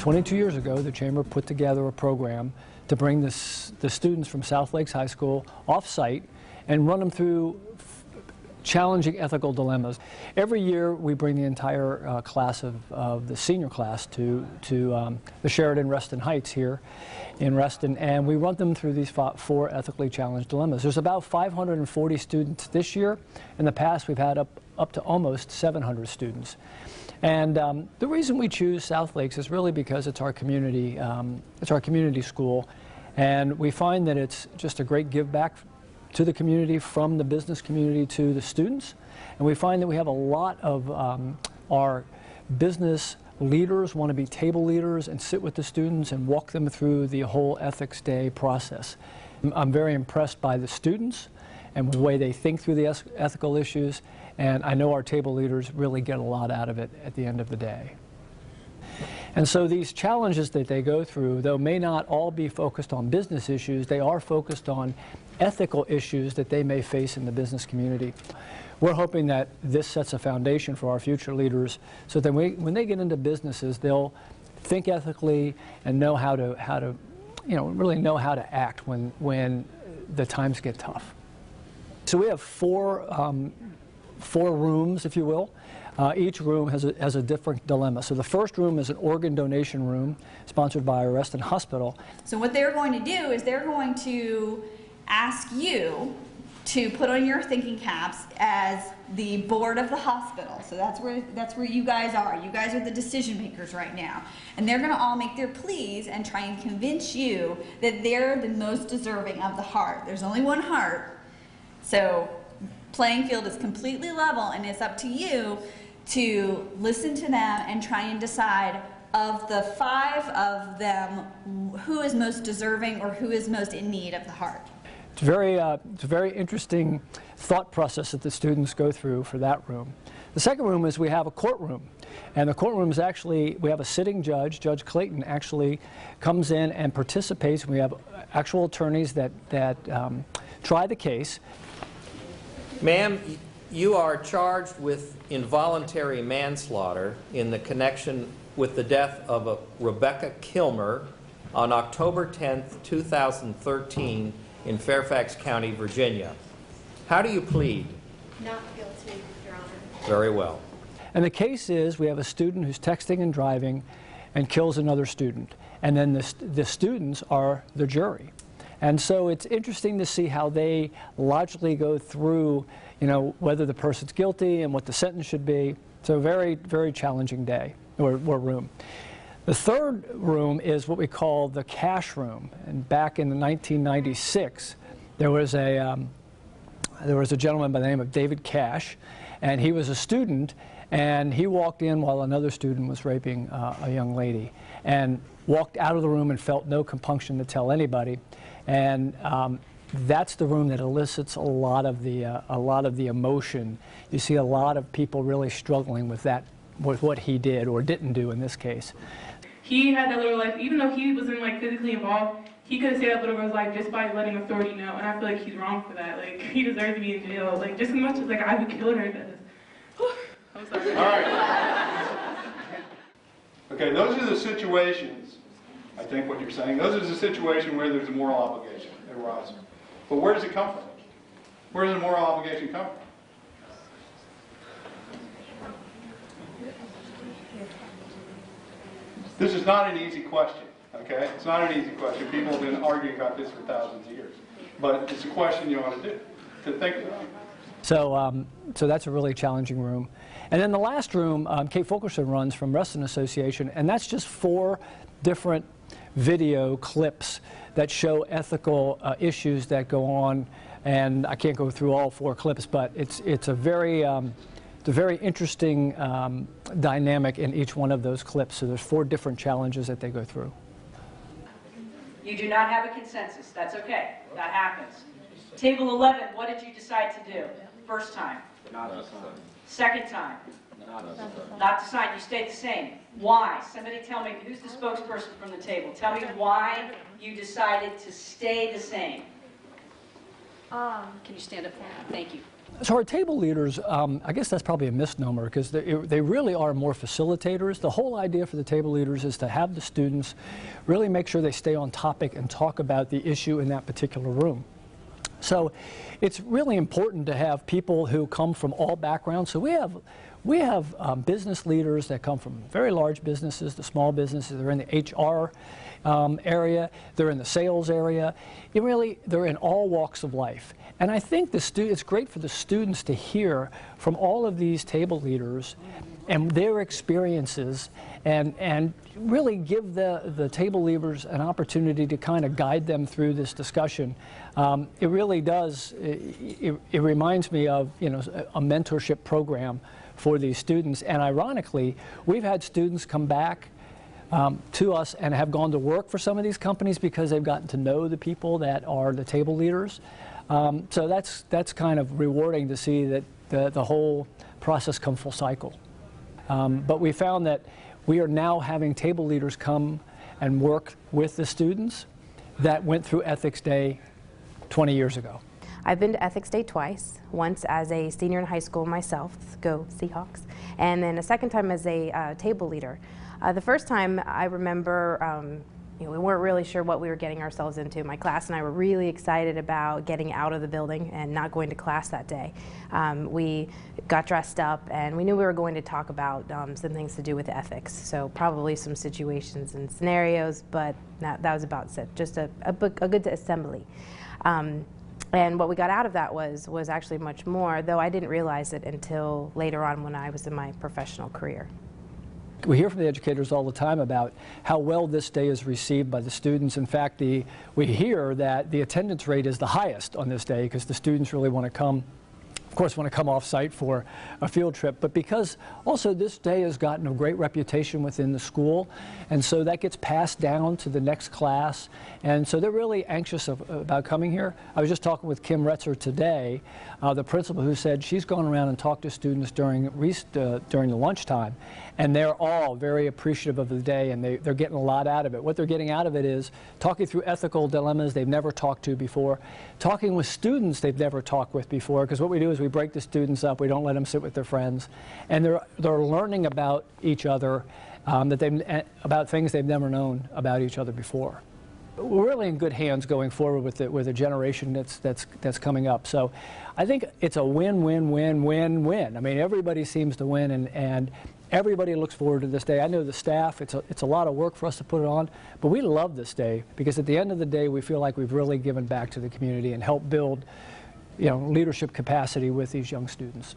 22 years ago, the Chamber put together a program to bring the students from South Lakes High School off-site and run them through challenging ethical dilemmas. Every year we bring the entire class of the senior class to the Sheraton Reston Heights here in Reston, and we run them through these 4 ethically challenged dilemmas. There's about 540 students this year. In the past we've had up to almost 700 students. And the reason we choose South Lakes is really because it's our community school, and we find that it's just a great give back to the community, from the business community to the students. And we find that we have a lot of our business leaders want to be table leaders and sit with the students and walk them through the whole Ethics Day process. I'm very impressed by the students and the way they think through the ethical issues, and I know our table leaders really get a lot out of it at the end of the day. And so these challenges that they go through, though may not all be focused on business issues, they are focused on ethical issues that they may face in the business community. We're hoping that this sets a foundation for our future leaders so that when they get into businesses, they'll think ethically and know how to really know how to act when the times get tough. So we have four rooms, if you will. Each room has a different dilemma. So the first room is an organ donation room sponsored by Reston Hospital. So what they're going to do is they're going to ask you to put on your thinking caps as the board of the hospital. So that's where you guys are. You guys are the decision makers right now. And they're going to all make their pleas and try and convince you that they're the most deserving of the heart. There's only one heart. So playing field is completely level, and it's up to you to listen to them and try and decide, of the 5 of them, who is most deserving or who is most in need of the heart. It's a very interesting thought process that the students go through for that room. The second room is we have a courtroom. And the courtroom is actually, we have a sitting judge. Judge Clayton actually comes in and participates. We have actual attorneys that try the case. Ma'am, you are charged with involuntary manslaughter in the connection with the death of Rebecca Kilmer on October 10th, 2013 in Fairfax County, Virginia. How do you plead? Not guilty, Your Honor. Very well. And the case is we have a student who's texting and driving and kills another student. And then the students are the jury. And so it's interesting to see how they logically go through, whether the person's guilty and what the sentence should be. So a very, very challenging day or room. The third room is what we call the cash room. And back in 1996, there was a gentleman by the name of David Cash, and he was a student, and he walked in while another student was raping a young lady, and walked out of the room and felt no compunction to tell anybody. And that's the room that elicits a lot of the emotion. You see a lot of people really struggling with what he did or didn't do in this case. He had that little life, even though he wasn't physically involved, he could have saved that little girl's life just by letting authority know, and I feel like he's wrong for that. He deserves to be in jail. Just as much as I would kill her. I'm sorry. All right. Okay, those are the situations. I think what you're saying, those are the situations where there's a moral obligation that arises. But where does it come from? Where does the moral obligation come from? This is not an easy question, okay? It's not an easy question. People have been arguing about this for thousands of years. But it's a question you ought to think about. So that's a really challenging room. And then the last room, Kate Fulkerson runs from Reston Association, and that's just 4 different video clips that show ethical issues that go on. And I can't go through all 4 clips, but it's a very interesting dynamic in each one of those clips. So there's 4 different challenges that they go through. You do not have a consensus. That's okay. That happens. Table 11, what did you decide to do? First time? Not assigned. Second time? Not assigned. Not decided. You stayed the same. Why? Somebody tell me, who's the spokesperson from the table? Tell me why you decided to stay the same. Can you stand up for me? Thank you. So our table leaders, I guess that's probably a misnomer because they really are more facilitators. The whole idea for the table leaders is to have the students really make sure they stay on topic and talk about the issue in that particular room. So it's really important to have people who come from all backgrounds. So we have business leaders that come from very large businesses, the small businesses. They're in the HR area, they're in the sales area. They're in all walks of life. And I think it's great for the students to hear from all of these table leaders and their experiences, and really give the table leaders an opportunity to kind of guide them through this discussion. It really does, it reminds me of, you know, a mentorship program for these students. And ironically, we've had students come back to us and have gone to work for some of these companies because they've gotten to know the people that are the table leaders. So that's kind of rewarding to see that the whole process come full cycle. But we found that we are now having table leaders come and work with the students that went through Ethics Day 20 years ago. I've been to Ethics Day twice, once as a senior in high school myself, go Seahawks, and then a second time as a table leader. The first time I remember, you know, we weren't really sure what we were getting ourselves into. My class and I were really excited about getting out of the building and not going to class that day. We got dressed up and we knew we were going to talk about some things to do with ethics. So probably some situations and scenarios, but that was about it. Just a good assembly. And what we got out of that was actually much more, though I didn't realize it until later on when I was in my professional career. We hear from the educators all the time about how well this day is received by the students. In fact, we hear that the attendance rate is the highest on this day because the students really want to come, of course, want to come off-site for a field trip, but because also this day has gotten a great reputation within the school, and so that gets passed down to the next class, and so they're really anxious about coming here. I was just talking with Kim Retzer today, the principal, who said she's gone around and talked to students during the lunchtime, and they're all very appreciative of the day, and they're getting a lot out of it. What they're getting out of it is talking through ethical dilemmas they've never talked to before, talking with students they've never talked with before, because what we do is we break the students up, we don't let them sit with their friends, and they're learning about each other, about things they've never known about each other before. We're really in good hands going forward with the generation that's coming up. So I think it's a win-win-win-win-win. I mean, everybody seems to win, and everybody looks forward to this day. I know the staff, it's a lot of work for us to put it on, but we love this day because at the end of the day, we feel like we've really given back to the community and helped build, you know, leadership capacity with these young students.